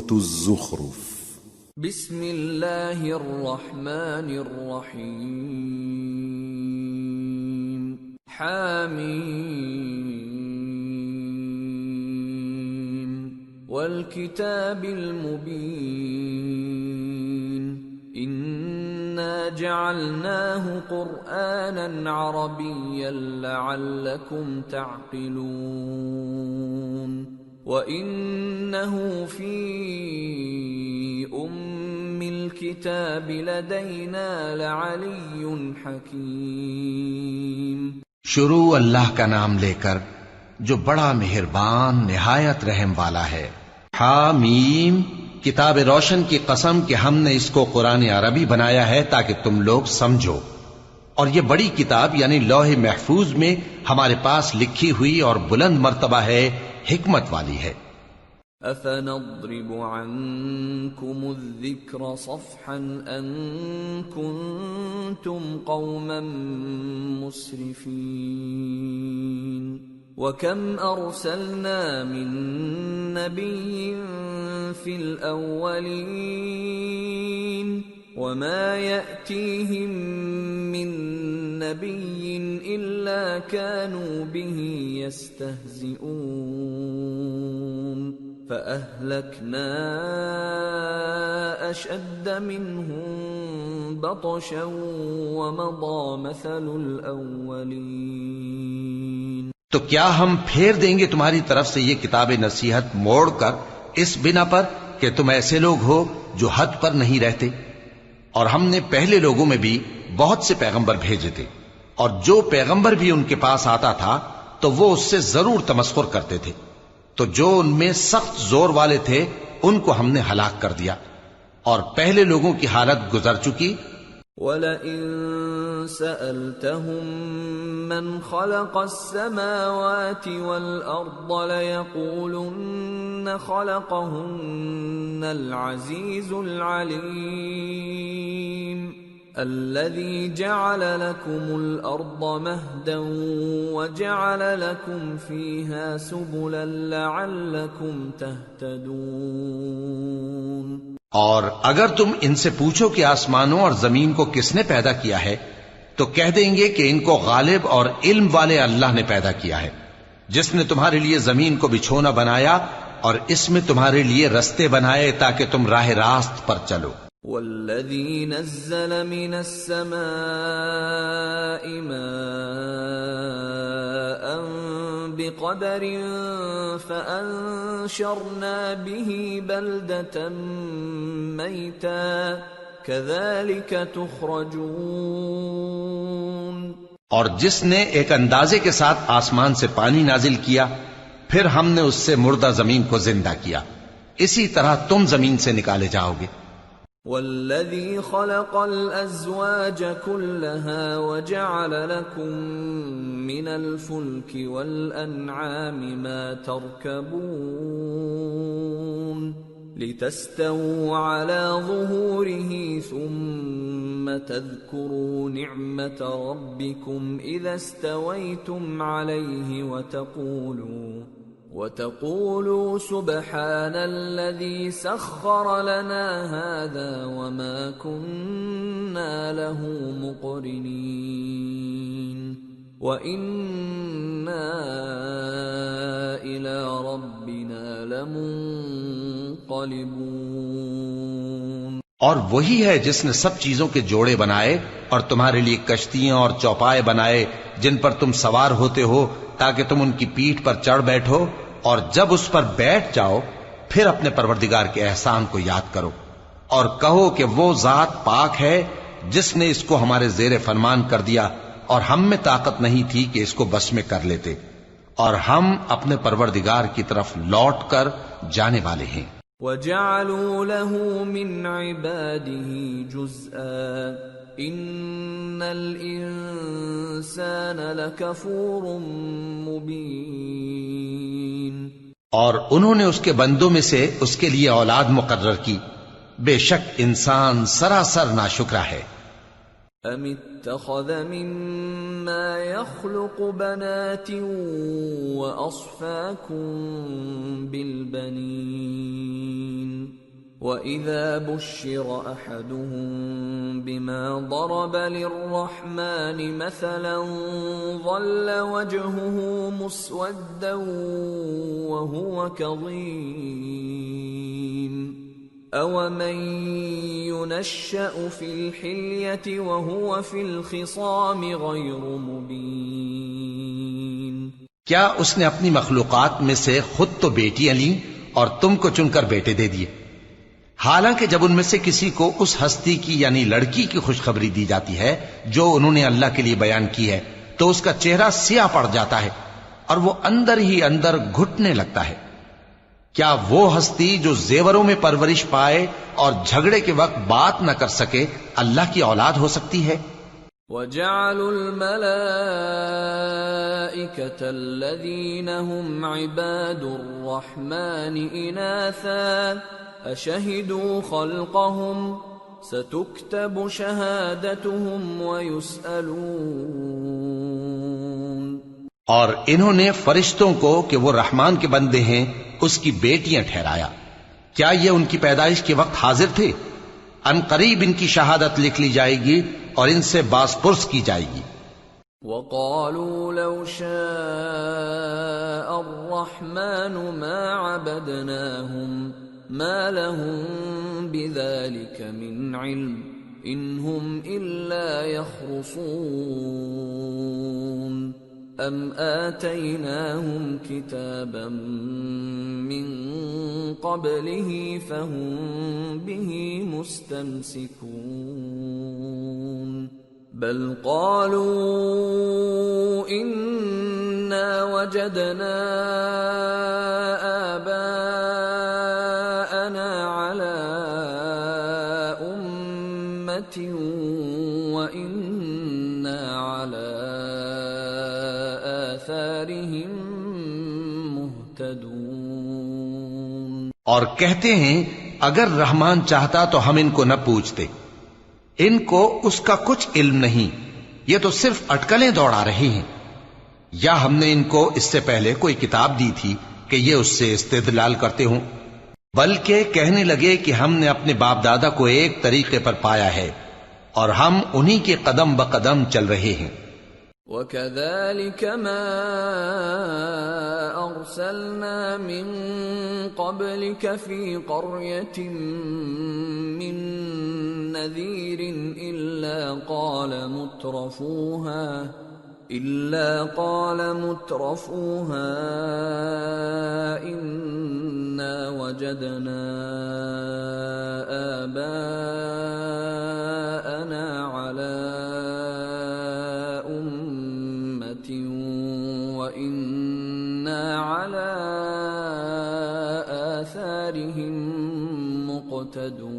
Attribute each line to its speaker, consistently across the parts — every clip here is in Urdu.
Speaker 1: سورة الزخرف
Speaker 2: بسم اللہ الرحمن الرحیم حامیم والکتاب المبین انا جعلناه قرآنا عربیا لعلکم تعقلون وَإِنَّهُ فِي أُمِّ الْكِتَابِ لَدَيْنَا لَعَلِيٌّ حَكِيمٌ۔
Speaker 3: شروع اللہ کا نام لے کر جو بڑا مہربان نہایت رحم والا ہے۔ حامیم، کتاب روشن کی قسم کہ ہم نے اس کو قرآن عربی بنایا ہے تاکہ تم لوگ سمجھو، اور یہ بڑی کتاب یعنی لوح محفوظ میں ہمارے پاس لکھی ہوئی اور بلند مرتبہ ہے، حکمت والی ہے۔
Speaker 2: أَفَنَضْرِبُ عَنْكُمُ الذِّكْرَ صَفْحًا أَن كُنتُمْ قَوْمًا مُسْرِفِينَ وَكَمْ أَرْسَلْنَا مِن نَّبِيٍّ فِي الْأَوَّلِينَ وَمَا يَأْتِيهِم مِّن نَّبِيٍّ إِلَّا كَانُوا بِهِ يَسْتَهْزِئُونَ فَأَهْلَكْنَا أَشَدَّ مِنْهُم بَطْشًا وَمَضَىٰ مَثَلُ الْأَوَّلِينَ۔
Speaker 3: تو کیا ہم پھیر دیں گے تمہاری طرف سے یہ کتاب نصیحت موڑ کر اس بنا پر کہ تم ایسے لوگ ہو جو حد پر نہیں رہتے؟ اور ہم نے پہلے لوگوں میں بھی بہت سے پیغمبر بھیجے تھے، اور جو پیغمبر بھی ان کے پاس آتا تھا تو وہ اس سے ضرور تمسخر کرتے تھے، تو جو ان میں سخت زور والے تھے ان کو ہم نے ہلاک کر دیا، اور پہلے لوگوں کی حالت گزر چکی۔
Speaker 2: وَلَئِن سَأَلْتَهُم مَّنْ خَلَقَ السَّمَاوَاتِ وَالْأَرْضَ لَيَقُولُنَّ خَلَقَهُنَّ الْعَزِيزُ الْعَلِيمُ الَّذِي جَعَلَ لَكُمُ الْأَرْضَ مَهْدًا وَجَعَلَ لَكُمْ فِيهَا سُبُلًا لَعَلَّكُمْ تَهْتَدُونَ۔
Speaker 3: اور اگر تم ان سے پوچھو کہ آسمانوں اور زمین کو کس نے پیدا کیا ہے تو کہہ دیں گے کہ ان کو غالب اور علم والے اللہ نے پیدا کیا ہے، جس نے تمہارے لیے زمین کو بچھونا بنایا اور اس میں تمہارے لیے رستے بنائے تاکہ تم راہ راست پر چلو۔
Speaker 2: وَالَّذِي نَزَّلَ مِنَ السَّمَاءِ مَاءً بِقَدَرٍ فَأَنشَرْنَا بِهِ بَلْدَةً مَيْتًا كَذَلِكَ تُخْرَجُونَ۔
Speaker 3: اور جس نے ایک اندازے کے ساتھ آسمان سے پانی نازل کیا، پھر ہم نے اس سے مردہ زمین کو زندہ کیا، اسی طرح تم زمین سے نکالے جاؤ گے۔
Speaker 2: وَالَّذِي خَلَقَ الْأَزْوَاجَ كُلَّهَا وَجَعَلَ لَكُم مِّنَ الْفُلْكِ وَالْأَنْعَامِ مَا تَرْكَبُونَ لِتَسْتَوُوا عَلَى ظُهُورِهِ ثُمَّ تَذْكُرُوا نِعْمَةَ رَبِّكُمْ إِذَا اسْتَوَيْتُمْ عَلَيْهِ وَتَقُولُوا سُبْحَانَ الَّذِي سَخَّرَ لَنَا هَذَا وَمَا كُنَّا لَهُ مُقْرِنِينَ وَإِنَّا إِلَى رَبِّنَا لَمُنقَلِبُونَ۔
Speaker 3: اور وہی ہے جس نے سب چیزوں کے جوڑے بنائے اور تمہارے لیے کشتیاں اور چوپائے بنائے جن پر تم سوار ہوتے ہو تاکہ تم ان کی پیٹھ پر چڑھ بیٹھو، اور جب اس پر بیٹھ جاؤ پھر اپنے پروردگار کے احسان کو یاد کرو اور کہو کہ وہ ذات پاک ہے جس نے اس کو ہمارے زیر فرمان کر دیا اور ہم میں طاقت نہیں تھی کہ اس کو بس میں کر لیتے، اور ہم اپنے پروردگار کی طرف لوٹ کر جانے والے ہیں۔
Speaker 2: وَجَعَلُوا لَهُ مِنْ عِبَادِهِ جُزْءًا إِنَّ الْإِنسَانَ لَكَفُورٌ مُبِينٌ۔
Speaker 3: اور انہوں نے اس کے بندوں میں سے اس کے لیے اولاد مقرر کی، بے شک انسان سراسر ناشکرا ہے۔
Speaker 2: أَمِ اتَّخَذَ مِمَّا يَخْلُقُ بَنَاتٍ وَأَصْفَاكُم بِالْبَنِينَ وَإِذَا بُشِّرَ أَحَدُهُم بِمَا ضَرَبَ لِلرَّحْمَنِ مَثَلًا ظَلَّ وَجْهُهُ مُسْوَدًّا وَهُوَ كَظِيمٌ أَوَمَن يُنَشَّأُ فِي الْحِلْيَةِ وَهُوَ فِي الْخِصَامِ غَيْرُ مُبِينٍ۔
Speaker 3: کیا اس نے اپنی مخلوقات میں سے خود تو بیٹیاں لیں اور تم کو چن کر بیٹے دے دیے، حالانکہ جب ان میں سے کسی کو اس ہستی کی یعنی لڑکی کی خوشخبری دی جاتی ہے جو انہوں نے اللہ کے لیے بیان کی ہے تو اس کا چہرہ سیاہ پڑ جاتا ہے اور وہ اندر ہی اندر گھٹنے لگتا ہے۔ کیا وہ ہستی جو زیوروں میں پرورش پائے اور جھگڑے کے وقت بات نہ کر سکے اللہ کی اولاد ہو سکتی ہے؟
Speaker 2: وَجَعَلُوا الْمَلَائِكَةَ الَّذِينَ هُمْ عِبَادُ الرَّحْمَنِ إِنَاثًا أَشَهِدُوا خَلْقَهُمْ سَتُكْتَبُ شَهَادَتُهُمْ وَيُسْأَلُونَ۔
Speaker 3: اور انہوں نے فرشتوں کو کہ وہ رحمان کے بندے ہیں اس کی بیٹیاں ٹھہرایا، کیا یہ ان کی پیدائش کے وقت حاضر تھے؟ ان قریب ان کی شہادت لکھ لی جائے گی اور ان سے باز پرس کی جائے گی۔
Speaker 2: وَقَالُوا لَوْ شَاءَ الرَّحْمَنُ مَا عَبَدْنَاهُمْ مَا لَهُم بِذَلِكَ مِنْ عِلْمٍ إِنْ هُمْ إِلَّا يَخْرُصُونَ أَمْ آتَيْنَاهُمْ كِتَابًا مِّن قَبْلِهِ فَهُمْ بِهِ مُسْتَمْسِكُونَ بَلْ قَالُوا إِنَّا وَجَدْنَا آبَاءَنَا عَلَى أُمَّةٍ وَإِنَّا عَلَى آثَارِهِم مُهْتَدُونَ۔
Speaker 3: اور کہتے ہیں اگر رحمان چاہتا تو ہم ان کو نہ پوچھتے، ان کو اس کا کچھ علم نہیں، یہ تو صرف اٹکلیں دوڑا رہے ہیں، یا ہم نے ان کو اس سے پہلے کوئی کتاب دی تھی کہ یہ اس سے استدلال کرتے ہوں؟ بلکہ کہنے لگے کہ ہم نے اپنے باپ دادا کو ایک طریقے پر پایا ہے اور ہم انہی کے قدم بقدم چل رہے ہیں۔
Speaker 2: وَكَذَلِكَ مَا أَرْسَلْنَا مِن قَبْلِكَ فِي قَرْيَةٍ مِّن نَّذِيرٍ إِلَّا قَالَ مُتْرَفُوهَا إِنَّا وَجَدْنَا آبَاءَنَا عَلَى أُمَّةٍ وَإِنَّا عَلَى آثَارِهِم مُقْتَدُونَ۔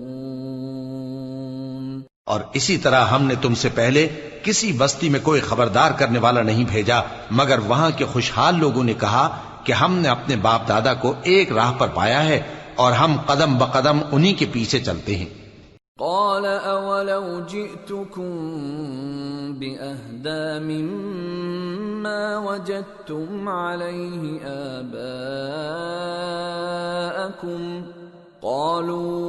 Speaker 3: اور اسی طرح ہم نے تم سے پہلے کسی بستی میں کوئی خبردار کرنے والا نہیں بھیجا مگر وہاں کے خوشحال لوگوں نے کہا کہ ہم نے اپنے باپ دادا کو ایک راہ پر پایا ہے اور ہم قدم بقدم انہی کے پیچھے چلتے ہیں۔
Speaker 2: قال اولو جئتكم بأهدى مما وجدتم عليه آباءكم قالوا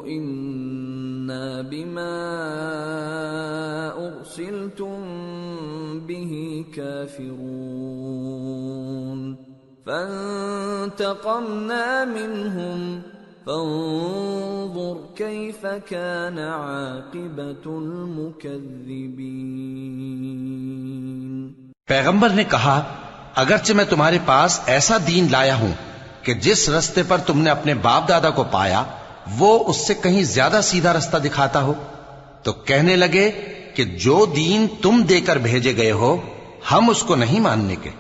Speaker 2: إنا بما أرسلتم به كافرون فانتقمنا منهم فانظر كيف كان عاقبة المكذبين۔
Speaker 3: پیغمبر نے کہا اگرچہ میں تمہارے پاس ایسا دین لایا ہوں کہ جس رستے پر تم نے اپنے باپ دادا کو پایا وہ اس سے کہیں زیادہ سیدھا رستہ دکھاتا ہو، تو کہنے لگے کہ جو دین تم دے کر بھیجے گئے ہو ہم اس کو نہیں ماننے کے،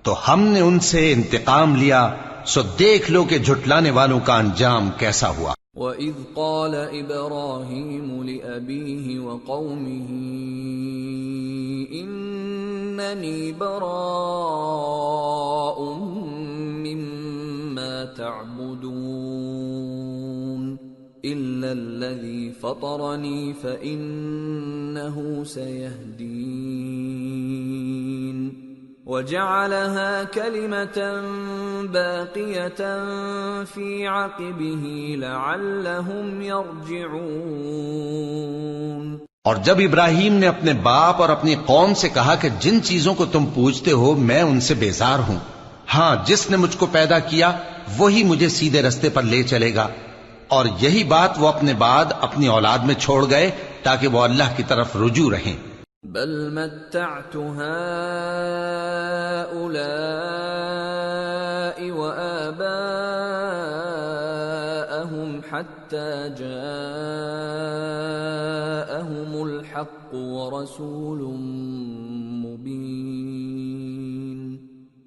Speaker 3: تو ہم نے ان سے انتقام لیا، سو دیکھ لو کہ جھٹلانے والوں کا انجام کیسا ہوا۔
Speaker 2: وَإِذْ قَالَ إِبْرَاهِيمُ لِأَبِيهِ وَقَوْمِهِ إِنَّنِي بَرَاءٌ مِّمَّا تَعْبُدُونَ إِلَّا الَّذِي فَطَرَنِي فَإِنَّهُ سَيَهْدِينِ وجعلها كلمة باقية في عقبه لعلهم يرجعون۔
Speaker 3: اور جب ابراہیم نے اپنے باپ اور اپنی قوم سے کہا کہ جن چیزوں کو تم پوجتے ہو میں ان سے بیزار ہوں، ہاں جس نے مجھ کو پیدا کیا وہی مجھے سیدھے رستے پر لے چلے گا، اور یہی بات وہ اپنے بعد اپنی اولاد میں چھوڑ گئے تاکہ وہ اللہ کی طرف رجوع رہیں۔
Speaker 2: بل متعت هؤلاء وآباءهم حتى جاءهم الحق ورسول مبين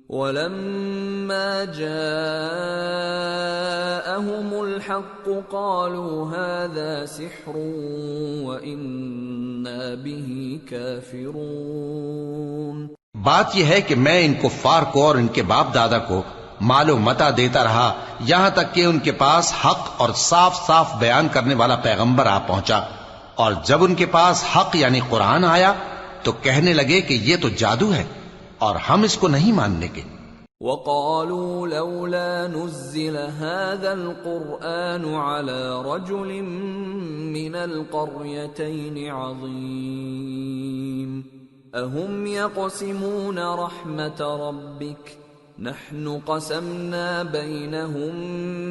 Speaker 2: ولما جاءهم الحق قالوا هذا سحر وإنا به كافرون۔
Speaker 3: بات یہ ہے کہ میں ان کفار کو اور ان کے باپ دادا کو مال و متاع دیتا رہا یہاں تک کہ ان کے پاس حق اور صاف صاف بیان کرنے والا پیغمبر آ پہنچا، اور جب ان کے پاس حق یعنی قرآن آیا تو کہنے لگے کہ یہ تو جادو ہے اور ہم اس کو نہیں ماننے کے۔
Speaker 2: وقالوا لولا نزل هذا القرآن على رجل من القريتين عظيم أهم يقسمون رحمة ربك نحن قسمنا بينهم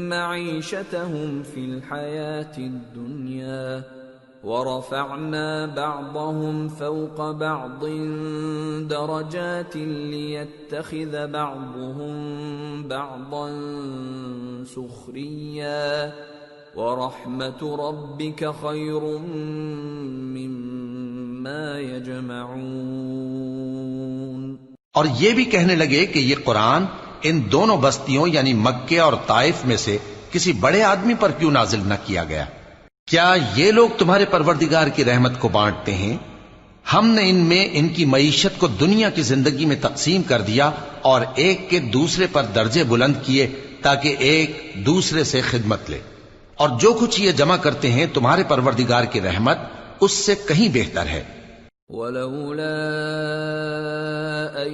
Speaker 2: معيشتهم في الحياة الدنيا ورفعنا بعضهم فوق بعض درجات ليتخذ بعضهم بعضا سخريا ورحمة ربك خير مما يجمعون۔
Speaker 3: اور یہ بھی کہنے لگے کہ یہ قرآن ان دونوں بستیوں یعنی مکے اور طائف میں سے کسی بڑے آدمی پر کیوں نازل نہ کیا گیا؟ کیا یہ لوگ تمہارے پروردگار کی رحمت کو بانٹتے ہیں؟ ہم نے ان میں ان کی معیشت کو دنیا کی زندگی میں تقسیم کر دیا اور ایک کے دوسرے پر درجے بلند کیے تاکہ ایک دوسرے سے خدمت لے، اور جو کچھ یہ جمع کرتے ہیں تمہارے پروردگار کی رحمت اس سے کہیں بہتر ہے۔
Speaker 2: وَلَوْلَا أَن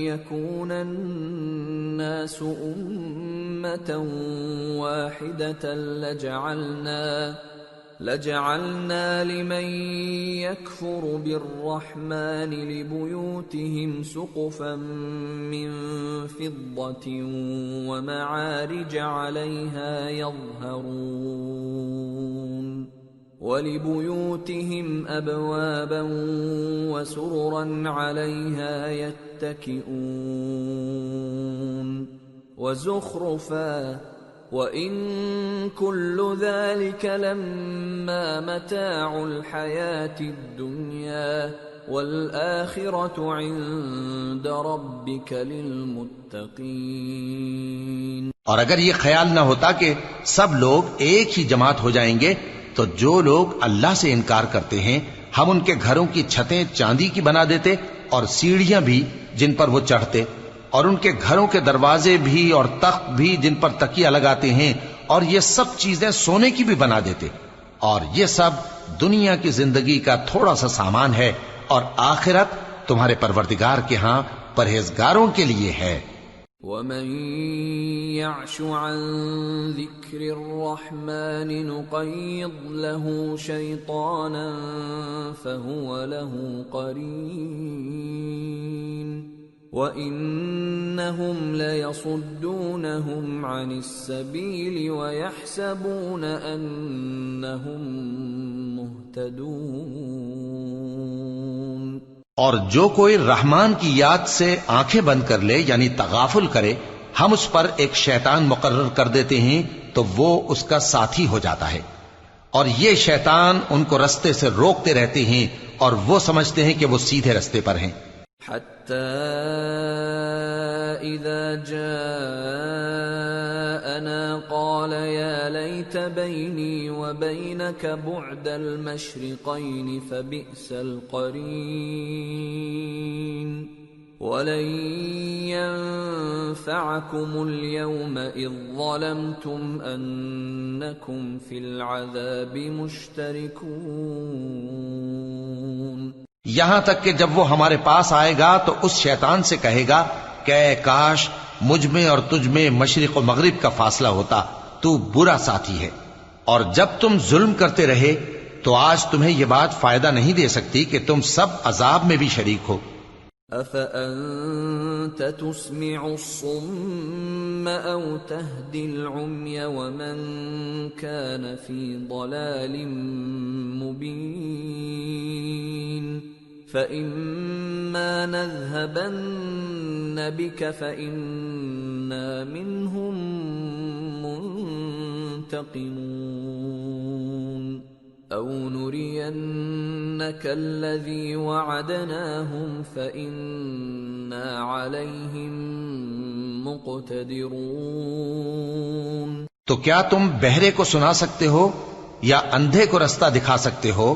Speaker 2: يَكُونَ النَّاسُ أُمَّةً وَاحِدَةً لَجَعَلْنَا لِمَن يَكْفُرُ بِالرَّحْمَنِ لِبُيُوتِهِمْ سُقُفًا مِّن فِضَّةٍ وَمَعَارِجَ عَلَيْهَا يَظْهَرُونَ وَلِبُيُوتِهِمْ أَبْوَابًا وَسُرُرًا عَلَيْهَا يَتَّكِئُونَ وَزُخْرُفًا وَإِن كُلُّ ذَلِكَ لَمَّا مَتَاعُ الْحَيَاةِ الدُّنْيَا وَالْآخِرَةُ عِندَ رَبِّكَ لِلْمُتَّقِينَ۔
Speaker 3: اور اگر یہ خیال نہ ہوتا کہ سب لوگ ایک ہی جماعت ہو جائیں گے تو جو لوگ اللہ سے انکار کرتے ہیں ہم ان کے گھروں کی چھتیں چاندی کی بنا دیتے اور سیڑھیاں بھی جن پر وہ چڑھتے، اور ان کے گھروں کے دروازے بھی اور تخت بھی جن پر تکیہ لگاتے ہیں، اور یہ سب چیزیں سونے کی بھی بنا دیتے، اور یہ سب دنیا کی زندگی کا تھوڑا سا سامان ہے، اور آخرت تمہارے پروردگار کے ہاں پرہیزگاروں کے لیے ہے۔
Speaker 2: وَمَن يَعْشُ عَن ذِكْرِ الرَّحْمَنِ نُقَيِّضْ لَهُ شَيْطَانًا فَهُوَ لَهُ قَرِينٌ وَإِنَّهُمْ لَيَصُدُّونَهُمْ عَنِ السَّبِيلِ وَيَحْسَبُونَ أَنَّهُمْ مُهْتَدُونَ۔
Speaker 3: اور جو کوئی رحمان کی یاد سے آنکھیں بند کر لے یعنی تغافل کرے ہم اس پر ایک شیطان مقرر کر دیتے ہیں تو وہ اس کا ساتھی ہو جاتا ہے، اور یہ شیطان ان کو رستے سے روکتے رہتے ہیں اور وہ سمجھتے ہیں کہ وہ سیدھے رستے پر ہیں۔
Speaker 2: حتى إذا جاءنا قال يا ليت بيني وبينك بعد المشرقين فبئس القرين ولن ينفعكم اليوم إذ ظلمتم أنكم في العذاب مشتركون۔
Speaker 3: یہاں تک کہ جب وہ ہمارے پاس آئے گا تو اس شیطان سے کہے گا کہ اے کاش مجھ میں اور تجھ میں مشرق و مغرب کا فاصلہ ہوتا، تو برا ساتھی ہے۔ اور جب تم ظلم کرتے رہے تو آج تمہیں یہ بات فائدہ نہیں دے سکتی کہ تم سب عذاب میں بھی شریک ہو۔
Speaker 2: أَفَأَنْتَ تُسْمِعُ الصُّمَّ أَوْ تَهْدِي الْعُمْيَ وَمَنْ كَانَ فِي ضَلَالٍ مُبِينٍ فَإِمَّا نَذْهَبَنَّ بِكَ فَإِنَّا مِنْهُمْ مُنْتَقِمُونَ أَوْ نُرِيَنَّكَ الَّذِي وَعَدْنَاهُمْ فَإِنَّا عَلَيْهِمْ مُقْتَدِرُونَ۔
Speaker 3: تو کیا تم بہرے کو سنا سکتے ہو یا اندھے کو رستہ دکھا سکتے ہو،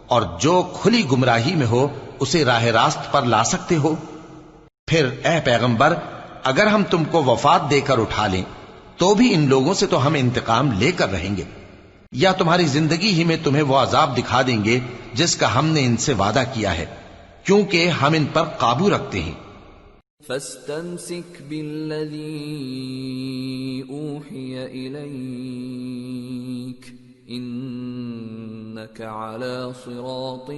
Speaker 3: اور جو کھلی گمراہی میں ہو اسے راہ راست پر لا سکتے ہو؟ پھر اے پیغمبر، اگر ہم تم کو وفات دے کر اٹھا لیں تو بھی ان لوگوں سے تو ہم انتقام لے کر رہیں گے، یا تمہاری زندگی ہی میں تمہیں وہ عذاب دکھا دیں گے جس کا ہم نے ان سے وعدہ کیا ہے، کیونکہ ہم ان پر قابو رکھتے ہیں۔
Speaker 2: فَاسْتَمْسِكْ بِالَّذِي أُوحِيَ إِلَيْكَ إِنَّكَ عَلَى صِرَاطٍ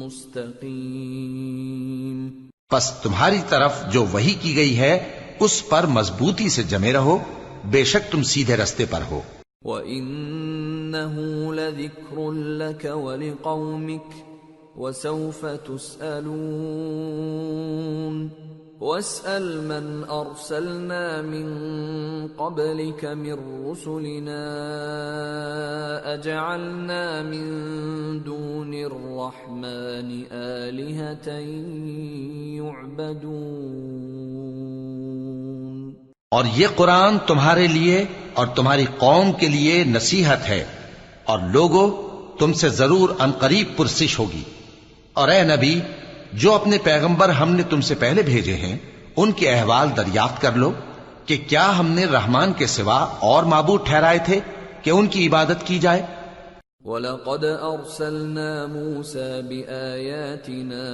Speaker 2: مُسْتَقِيمٍ۔
Speaker 3: پس تمہاری طرف جو وحی کی گئی ہے اس پر مضبوطی سے جمے رہو، بے شک تم سیدھے رستے پر ہو۔
Speaker 2: وَإِنَّهُ لَذِكْرٌ لَكَ وَلِقَوْمِكَ وَسَوْفَ تُسْأَلُونَ وَاسْأَلْ مَنْ أَرْسَلْنَا مِنْ قَبْلِكَ مِنْ رُسُلِنَا أَجَعَلْنَا مِنْ دُونِ الرَّحْمَنِ آلِهَةً يُعْبَدُونَ۔
Speaker 3: اور یہ قرآن تمہارے لیے اور تمہاری قوم کے لیے نصیحت ہے، اور لوگوں تم سے ضرور عنقریب پرسش ہوگی۔ اور اے نبی، جو اپنے پیغمبر ہم نے تم سے پہلے بھیجے ہیں ان کے احوال دریافت کر لو کہ کیا ہم نے رحمان کے سوا اور معبود ٹھہرائے تھے کہ ان کی عبادت کی جائے؟
Speaker 2: وَلَقَدْ أَرْسَلْنَا مُوسَى بِآيَاتِنَا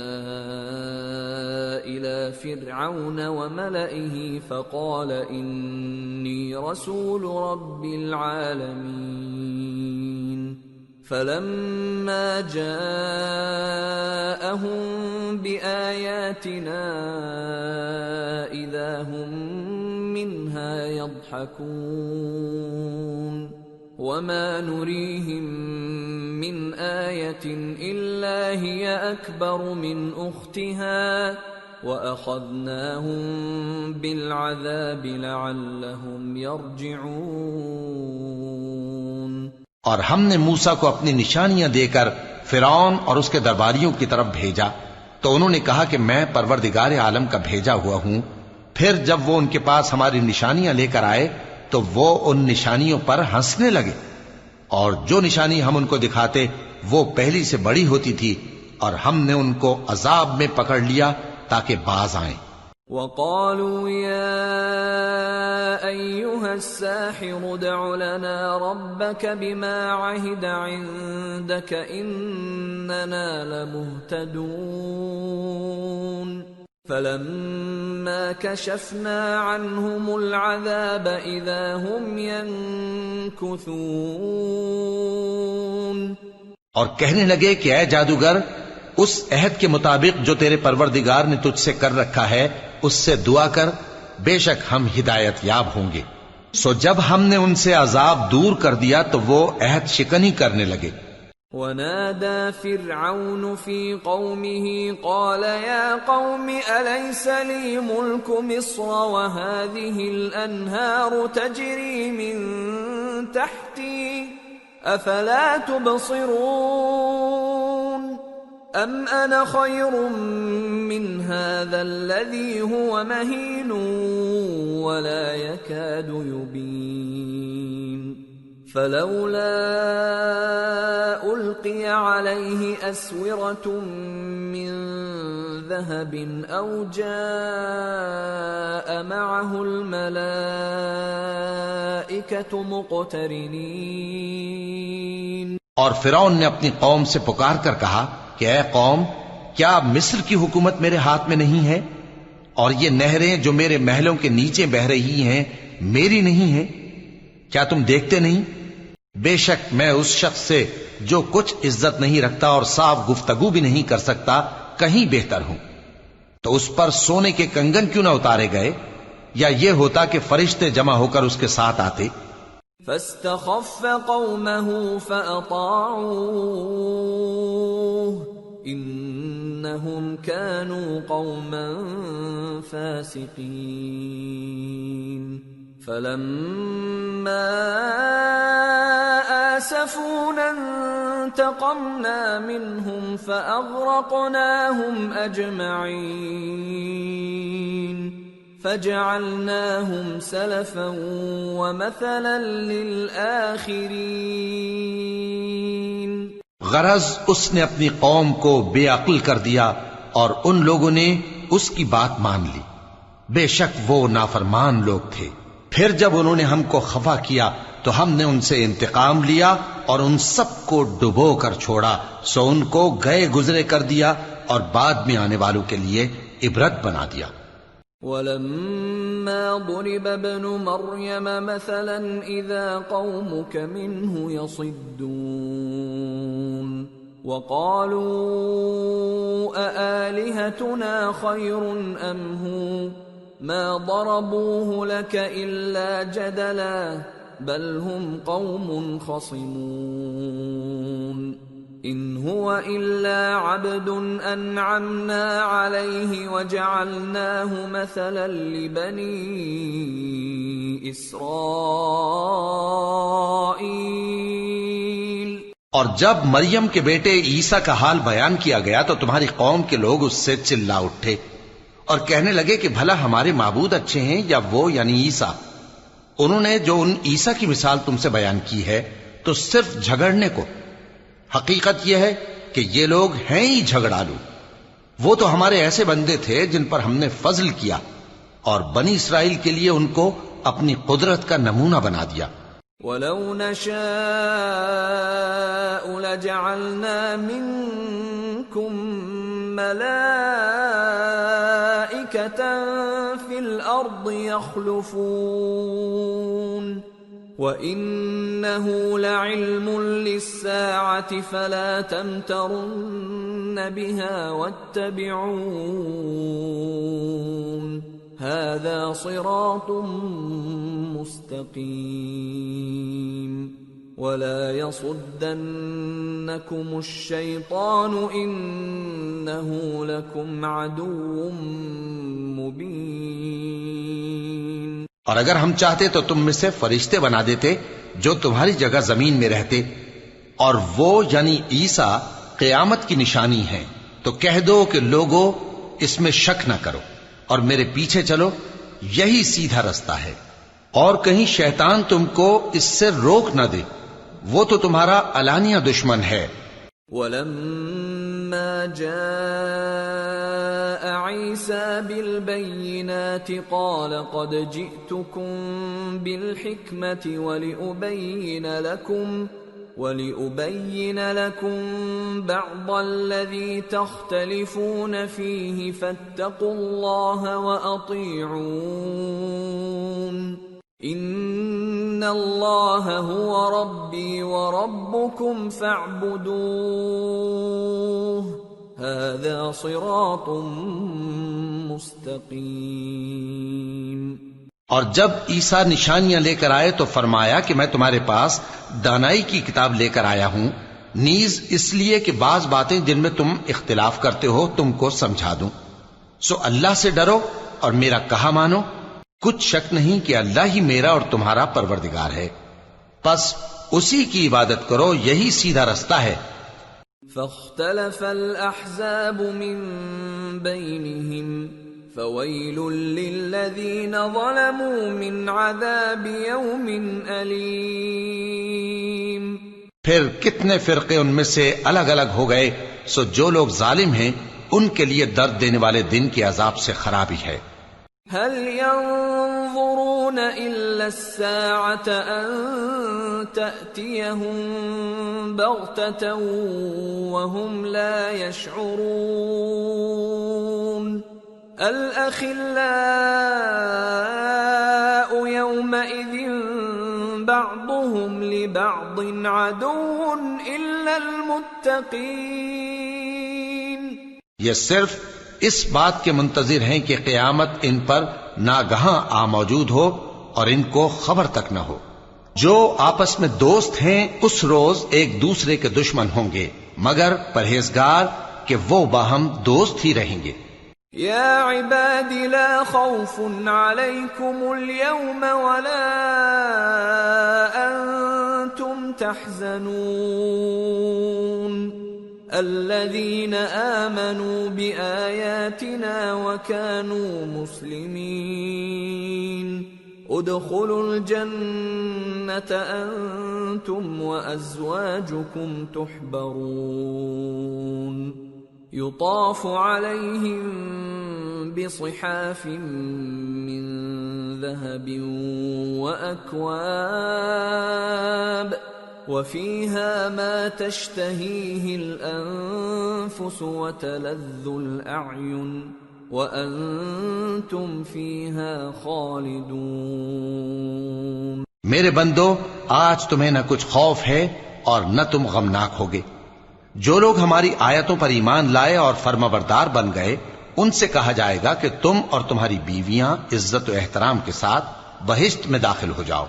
Speaker 2: إِلَى فِرْعَوْنَ وَمَلَئِهِ فَقَالَ إِنِّي رَسُولُ رَبِّ الْعَالَمِينَ فَلَمَّا جَاءَهُم بِآيَاتِنَا إِذَا هُم مِّنْهَا يَضْحَكُونَ وَمَا نُرِيهِم مِّنْ آيَةٍ إِلَّا هِيَ أَكْبَرُ مِنْ أُخْتِهَا وَأَخَذْنَاهُم بِالْعَذَابِ لَعَلَّهُمْ يَرْجِعُونَ۔
Speaker 3: اور ہم نے موسیٰ کو اپنی نشانیاں دے کر فرعون اور اس کے درباریوں کی طرف بھیجا تو انہوں نے کہا کہ میں پروردگار عالم کا بھیجا ہوا ہوں۔ پھر جب وہ ان کے پاس ہماری نشانیاں لے کر آئے تو وہ ان نشانیوں پر ہنسنے لگے، اور جو نشانی ہم ان کو دکھاتے وہ پہلی سے بڑی ہوتی تھی، اور ہم نے ان کو عذاب میں پکڑ لیا تاکہ باز آئیں۔
Speaker 2: وَقَالُوا يَا أَيُّهَا السَّاحِرُ ادْعُ لَنَا رَبَّكَ بِمَا عَهِدَ عِندَكَ إِنَّنَا لَمُهْتَدُونَ فَلَمَّا كَشَفْنَا عَنْهُمُ الْعَذَابَ إِذَا هُمْ يَنكُثُونَ۔
Speaker 3: اور کہنے لگے کہ اے جادوگر، اس عہد کے مطابق جو تیرے پروردگار نے تجھ سے کر رکھا ہے اس سے دعا کر، بے شک ہم ہدایت یاب ہوں گے۔ سو جب ہم نے ان سے عذاب دور کر دیا تو وہ عہد شکنی کرنے لگے۔
Speaker 2: وَنَادَى فِرْعَوْنُ فِي قَوْمِهِ قَالَ يَا قَوْمِ أَلَيْسَ لِي مُلْكُ مِصْرَ وَهَٰذِهِ الْأَنْهَارُ تَجْرِي مِن تَحْتِي أَفَلَا تُبْصِرُونَ أَمْ أَنَا خَيْرٌ مِّنْ هَٰذَا الَّذِي هُوَ مَهِينٌ وَلَا يَكَادُ يُبِينُ فَلَوْلَا أُلْقِيَ عَلَيْهِ أَسْوِرَةٌ مِّن ذَهَبٍ أَوْ جَاءَ مَعَهُ الْمَلَائِكَةُ مُقْتَرِنِينَ۔
Speaker 3: اور فرعون نے اپنی قوم سے پکار کر کہا کہ اے قوم، کیا مصر کی حکومت میرے ہاتھ میں نہیں ہے؟ اور یہ نہریں جو میرے محلوں کے نیچے بہ رہی ہیں میری نہیں ہیں؟ کیا تم دیکھتے نہیں؟ بے شک میں اس شخص سے جو کچھ عزت نہیں رکھتا اور صاف گفتگو بھی نہیں کر سکتا کہیں بہتر ہوں۔ تو اس پر سونے کے کنگن کیوں نہ اتارے گئے؟ یا یہ ہوتا کہ فرشتے جمع ہو کر اس کے ساتھ آتے؟
Speaker 2: فاستخف قومه فأطاعوه إنهم كانوا قوما فاسقين فلما آسفونا انتقمنا منهم فأغرقناهم أجمعين فجعلناهم سلفا ومثلا للآخرين۔
Speaker 3: غرض اس نے اپنی قوم کو بے عقل کر دیا اور ان لوگوں نے اس کی بات مان لی، بے شک وہ نافرمان لوگ تھے۔ پھر جب انہوں نے ہم کو خفا کیا تو ہم نے ان سے انتقام لیا اور ان سب کو ڈبو کر چھوڑا، سو ان کو گئے گزرے کر دیا اور بعد میں آنے والوں کے لیے عبرت بنا دیا۔
Speaker 2: وَلَمَّا ضُرِبَ ابْنُ مَرْيَمَ مَثَلًا إِذَا قَوْمُكَ مِنْهُ يَصِدُّونَ وَقَالُوا أَآلِهَتُنَا خَيْرٌ أَمْ هُوَ مَا ضَرَبُوهُ لَكَ إِلَّا جَدَلًا بَلْ هُمْ قَوْمٌ خَصِمُونَ إِنْ هُوَ إِلَّا عَبْدٌ أَنْعَمْنَا عَلَيْهِ وَجَعَلْنَاهُ مَثَلًا لِبَنِي إِسْرَائِيلَ۔
Speaker 3: اور جب مریم کے بیٹے عیسیٰ کا حال بیان کیا گیا تو تمہاری قوم کے لوگ اس سے چلا اٹھے اور کہنے لگے کہ بھلا ہمارے معبود اچھے ہیں یا وہ یعنی عیسیٰ؟ انہوں نے جو ان عیسیٰ کی مثال تم سے بیان کی ہے تو صرف جھگڑنے کو۔ حقیقت یہ ہے کہ یہ لوگ ہیں ہی جھگڑالو۔ وہ تو ہمارے ایسے بندے تھے جن پر ہم نے فضل کیا اور بنی اسرائیل کے لیے ان کو اپنی قدرت کا نمونہ بنا دیا۔
Speaker 2: وَلَوْ نَشَاءُ لَجَعَلْنَا مِنكُم مَلَائِكَةً فِي الْأَرْضِ يَخْلُفُونَ وَإِنَّهُ لَعِلْمٌ لِلسَّاعَةِ فَلَا تَمْتَرُنَّ بِهَا وَاتَّبِعُونِ هَذَا صِرَاطٌ مُسْتَقِيمٌ وَلَا يَصُدَّنَّكُمُ الشَّيْطَانُ إِنَّهُ لَكُمْ عَدُوٌّ مُبِينٌ۔
Speaker 3: اور اگر ہم چاہتے تو تم میں سے فرشتے بنا دیتے جو تمہاری جگہ زمین میں رہتے، اور وہ یعنی عیسیٰ قیامت کی نشانی ہے، تو کہہ دو کہ لوگوں اس میں شک نہ کرو اور میرے پیچھے چلو، یہی سیدھا رستہ ہے، اور کہیں شیطان تم کو اس سے روک نہ دے، وہ تو تمہارا علانیہ دشمن ہے۔
Speaker 2: وَلَمَّا جَاءَ عِيسَى بِالْبَيِّنَاتِ قَالَ قَدْ جِئْتُكُمْ بِالْحِكْمَةِ وَلِأُبَيِّنَ لَكُمْ بَعْضَ الَّذِي تَخْتَلِفُونَ فِيهِ فَاتَّقُوا اللَّهَ وَأَطِيعُونِ إِنَّ اللَّهَ هُوَ رَبِّي وَرَبُّكُمْ فَاعْبُدُوهُ هَذَا صِرَاطٌ مُسْتَقِيمٌ۔
Speaker 3: اور جب عیسیٰ نشانیاں لے کر آئے تو فرمایا کہ میں تمہارے پاس دانائی کی کتاب لے کر آیا ہوں، نیز اس لیے کہ بعض باتیں جن میں تم اختلاف کرتے ہو تم کو سمجھا دوں، سو اللہ سے ڈرو اور میرا کہا مانو، کچھ شک نہیں کہ اللہ ہی میرا اور تمہارا پروردگار ہے، پس اسی کی عبادت کرو، یہی سیدھا رستہ ہے۔
Speaker 2: فاختلف الأحزاب من بينهم فويل للذين ظلموا من عذاب يوم أليم۔
Speaker 3: پھر کتنے فرقے ان میں سے الگ الگ ہو گئے، سو جو لوگ ظالم ہیں ان کے لیے درد دینے والے دن کے عذاب سے خرابی ہے۔
Speaker 2: هل ينظرون إلا الساعة أن تأتيهم بغتة وهم لا يشعرون الأخلاء يومئذ بعضهم لبعض عدو إلا المتقين.
Speaker 3: یہ صرف اس بات کے منتظر ہیں کہ قیامت ان پر ناگہاں آ موجود ہو اور ان کو خبر تک نہ ہو. جو آپس میں دوست ہیں اس روز ایک دوسرے کے دشمن ہوں گے مگر پرہیزگار کہ وہ باہم دوست ہی رہیں گے.
Speaker 2: یا عباد لا خوف علیکم اليوم ولا انتم تحزنون الذين آمنوا بآياتنا وكانوا مسلمين ادخلوا الجنة أنتم وأزواجكم تحبرون يطاف عليهم بصحاف من ذهب وأكواب وفيها ما تشتهيه الأنفس وتلذ الأعين وأنتم فيها خالدون.
Speaker 3: میرے بندو آج تمہیں نہ کچھ خوف ہے اور نہ تم غمناک ہوگے. جو لوگ ہماری آیتوں پر ایمان لائے اور فرمانبردار بن گئے ان سے کہا جائے گا کہ تم اور تمہاری بیویاں عزت و احترام کے ساتھ بہشت میں داخل ہو جاؤ.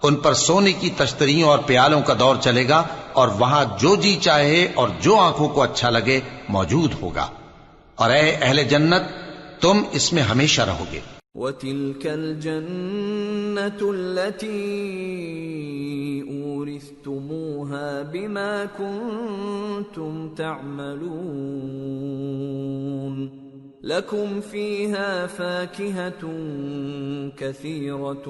Speaker 3: ان پر سونے کی تشتریوں اور پیالوں کا دور چلے گا اور وہاں جو جی چاہے اور جو آنکھوں کو اچھا لگے موجود ہوگا. اور اے اہل جنت تم اس میں ہمیشہ رہو گے.
Speaker 2: وَتِلْكَ الْجَنَّةُ الَّتِي أُورِثْتُمُوهَا بِمَا كُنْتُمْ تَعْمَلُونَ لَكُمْ فِيهَا فَاكِهَةٌ كَثِيرَةٌ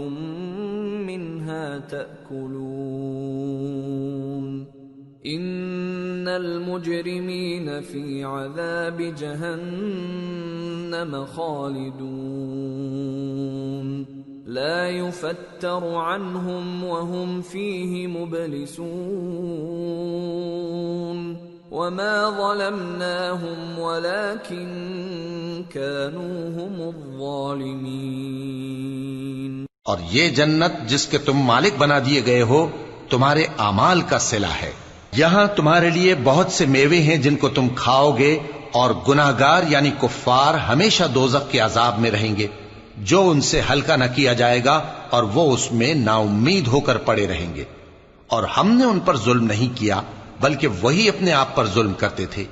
Speaker 2: مِّنْهَا تَأْكُلُونَ إِنَّ الْمُجْرِمِينَ فِي عَذَابِ جَهَنَّمَ خَالِدُونَ لَا يُفَتَّرُ عَنْهُمْ وَهُمْ فِيهِ مُبْلِسُونَ وَمَا ظَلَمْنَاهُمْ وَلَكِنْ كَانُوا هُمُ الظَّالِمِينَ.
Speaker 3: اور یہ جنت جس کے تم مالک بنا دیے گئے ہو تمہارے اعمال کا صلہ ہے. یہاں تمہارے لیے بہت سے میوے ہیں جن کو تم کھاؤ گے اور گناہگار یعنی کفار ہمیشہ دوزخ کے عذاب میں رہیں گے جو ان سے ہلکا نہ کیا جائے گا اور وہ اس میں نا امید ہو کر پڑے رہیں گے. اور ہم نے ان پر ظلم نہیں کیا بلکہ وہی اپنے آپ پر ظلم کرتے تھے.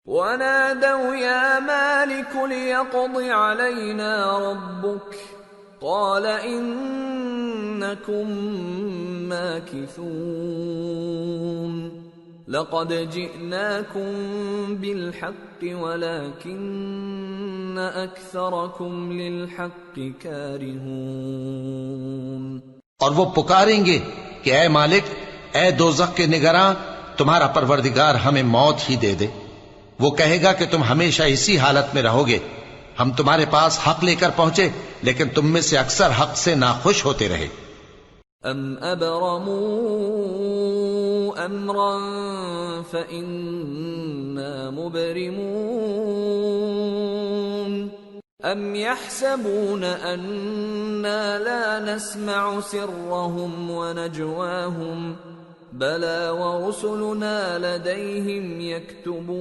Speaker 2: وَنَادَوْا يَا مَالِكُ لِيَقْضِ عَلَيْنَا رَبُّكَ قَالَ إِنَّكُمْ مَاكِثُونَ لَقَدْ جِئْنَاكُمْ بِالْحَقِّ وَلَكِنَّ أَكْثَرَكُمْ لِلْحَقِّ كَارِهُونَ.
Speaker 3: اور وہ پکاریں گے کہ اے مالک اے دوزخ کے نگراں تمہارا پروردگار ہمیں موت ہی دے دے. وہ کہے گا کہ تم ہمیشہ اسی حالت میں رہو گے. ہم تمہارے پاس حق لے کر پہنچے لیکن تم میں سے اکثر حق سے ناخوش ہوتے رہے.
Speaker 2: ام ابرموا امرا فإنا مبرمون ام يحسبون أنا لا نسمع سرهم ونجواهم بلى ورسلنا لديهم يكتبون.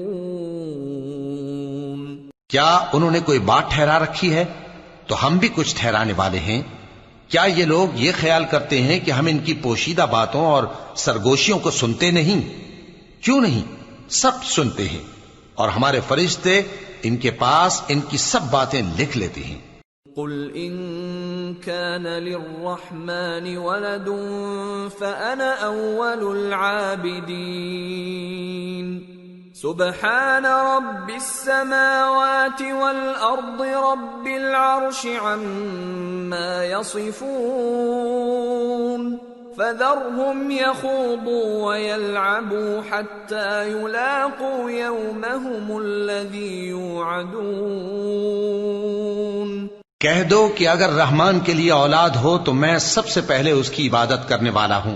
Speaker 3: کیا انہوں نے کوئی بات ٹھہرا رکھی ہے تو ہم بھی کچھ ٹھہرانے والے ہیں. کیا یہ لوگ یہ خیال کرتے ہیں کہ ہم ان کی پوشیدہ باتوں اور سرگوشیوں کو سنتے نہیں؟ کیوں نہیں، سب سنتے ہیں اور ہمارے فرشتے ان کے پاس ان کی سب باتیں لکھ لیتے ہیں.
Speaker 2: قل ان كان للرحمن ولد فأنا أول العابدين سبحان رب السماوات والأرض رب العرش عما يصفون فذرهم يخوضوا ويلعبوا حتى يلاقوا يومهم الذي يوعدون.
Speaker 3: کہہ دو کہ اگر رحمان کے لیے اولاد ہو تو میں سب سے پہلے اس کی عبادت کرنے والا ہوں.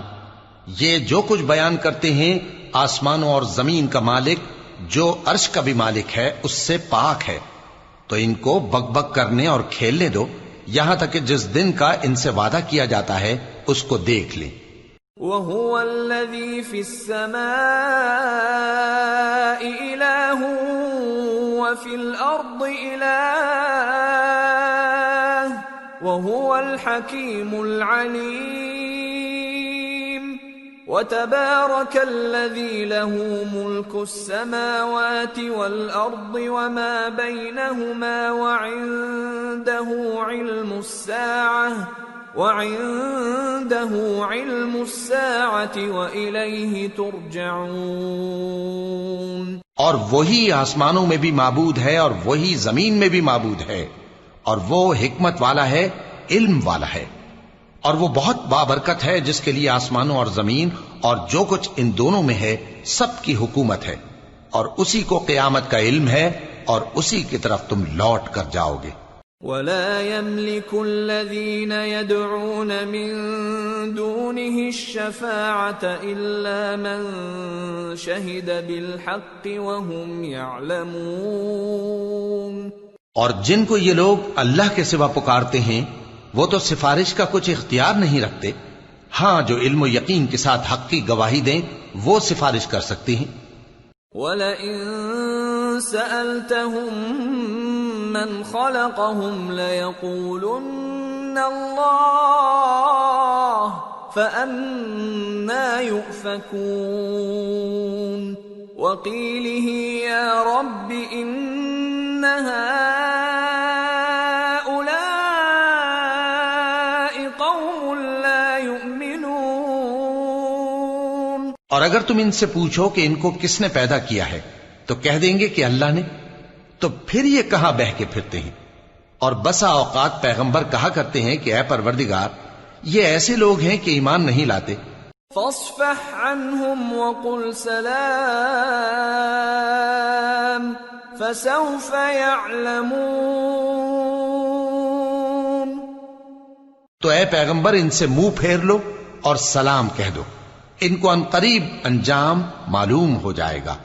Speaker 3: یہ جو کچھ بیان کرتے ہیں آسمانوں اور زمین کا مالک جو عرش کا بھی مالک ہے اس سے پاک ہے، تو ان کو بک بک کرنے اور کھیلنے دو یہاں تک کہ جس دن کا ان سے وعدہ کیا جاتا ہے اس کو دیکھ لیں۔
Speaker 2: وَهُوَ الَّذِي فِي السَّمَاءِ إِلَٰهٌ وَفِي الْأَرْضِ إِلَٰهٌ وَهُوَ الْحَكِيمُ الْعَلِيمُ وَتَبَارَكَ الَّذِي لَهُ مُلْكُ السَّمَاوَاتِ وَالْأَرْضِ وَمَا بَيْنَهُمَا وَعِندَهُ عِلْمُ السَّاعَةِ وَإِلَيْهِ تُرْجَعُونَ۔
Speaker 3: اور وہی آسمانوں میں بھی معبود ہے اور وہی زمین میں بھی معبود ہے، اور وہ حکمت والا ہے، علم والا ہے، اور وہ بہت بابرکت ہے جس کے لیے آسمانوں اور زمین اور جو کچھ ان دونوں میں ہے سب کی حکومت ہے، اور اسی کو قیامت کا علم ہے اور اسی کی طرف تم لوٹ کر جاؤ گے۔
Speaker 2: وَلَا يَمْلِكُ الَّذِينَ يَدْعُونَ مِن دُونِهِ الشَّفَاعَةَ إِلَّا مَن شَهِدَ بِالْحَقِّ وَهُمْ يَعْلَمُونَ۔
Speaker 3: اور جن کو یہ لوگ اللہ کے سوا پکارتے ہیں وہ تو سفارش کا کچھ اختیار نہیں رکھتے، ہاں جو علم و یقین کے ساتھ حق کی گواہی دیں وہ سفارش کر سکتے ہیں۔
Speaker 2: وَلَئِن سَأَلْتَهُم مَّنْ خَلَقَهُمْ لَيَقُولُنَّ اللَّهُ فَأَنَّىٰ يُؤْفَكُونَ وَقِيلِهِ يَا رَبِّ إِنَّ هَٰؤُلَاءِ قَوْمٌ لَّا يُؤْمِنُونَ۔
Speaker 3: اور اگر تم ان سے پوچھو کہ ان کو کس نے پیدا کیا ہے تو کہہ دیں گے کہ اللہ نے، تو پھر یہ کہاں بہہ کے پھرتے ہیں۔ اور بسا اوقات پیغمبر کہا کرتے ہیں کہ اے پروردگار یہ ایسے لوگ ہیں کہ ایمان نہیں لاتے۔
Speaker 2: فاصفح عنهم وقل سلام فسوف يعلمون۔
Speaker 3: تو اے پیغمبر ان سے منہ پھیر لو اور سلام کہہ دو، ان کو عنقریب انجام معلوم ہو جائے گا۔